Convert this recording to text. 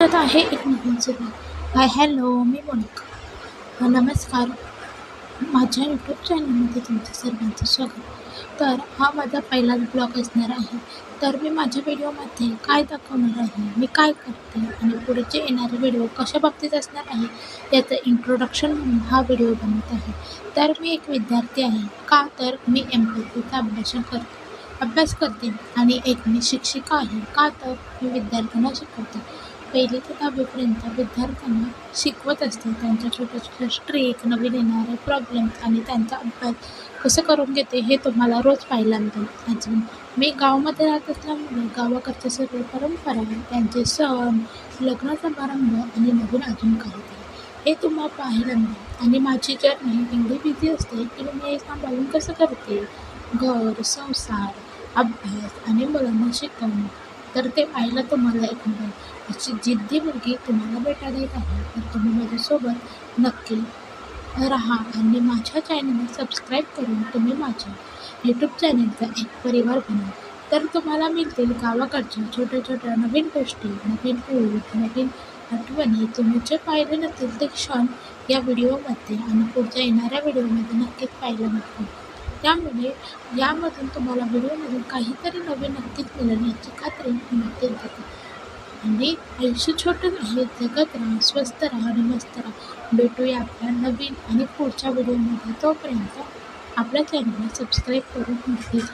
बघत आहे एक नवीन सुरुवात. हॅलो, मी मोनिका. नमस्कार. माझ्या यूट्यूब चॅनलमध्ये तुमचं सर्वांचं स्वागत. तर हा माझा पहिलाच ब्लॉग असणार आहे. तर मी माझ्या व्हिडिओमध्ये काय दाखवणार आहे, मी काय करते आणि पुढचे येणारे व्हिडिओ कशा बाबतीत असणार आहे याचं इंट्रोडक्शन म्हणून हा व्हिडिओ बनवत आहे. तर मी एक विद्यार्थी आहे. का तर मी MPSCचा अभ्यास करते आणि एक मी शिक्षिका आहे. का तर मी विद्यार्थ्यांना शिकवते. 1ली ते 10वीपर्यंत विद्यार्थ्यांना शिकवत असते. त्यांच्या छोट्या छोट्या ट्रिक, नवीन येणारे प्रॉब्लेम्स आणि त्यांचा अभ्यास कसं करून घेते हे तुम्हाला रोज पाहायला मिळेल. अजून मी गावामध्ये राहत असल्यामुळे गावाकडच्या सर्व परंपरा, त्यांचे सण, लग्न समारंभ आणि नवीन अजून काहीतरी हे तुम्हाला पाहायला मिळेल. आणि माझी जर्नी एवढी बिझी असते की मी हे सांभाळून कसं करते, घर, संसार, अभ्यास आणि मुलांना शिकवणं. तर ते पाहायला तुम्हाला एक मिळेल. अशी जिद्दी मुलगी तुम्हाला भेटायला येत आहे. तर तुम्ही माझ्यासोबत नक्की राहा आणि माझ्या चॅनलला सबस्क्राईब करून तुम्ही माझ्या यूट्यूब चॅनलचा एक परिवार बना. तर तुम्हाला मिळतील गावाकडच्या छोट्या छोट्या नवीन गोष्टी, नवीन फूड, नवीन आठवणी. तुम्ही जे पाहिले नसतील ते क्षण या व्हिडिओमध्ये आणि पुढच्या येणाऱ्या व्हिडिओमध्ये नक्कीच पाहायला मिळतील. त्यामुळे यामधून तुम्हाला व्हिडिओमधून काहीतरी नवीन नक्कीच मिळेल याची खात्री मी नक्कीच देते. आणि आयुष्य छोटं आहे, जगत राहा, स्वस्त राहा आणि मस्त राहा. भेटूया आपल्या नवीन आणि पुढच्या व्हिडिओमध्ये. तोपर्यंत आपल्या चॅनलला सबस्क्राईब करून नक्कीच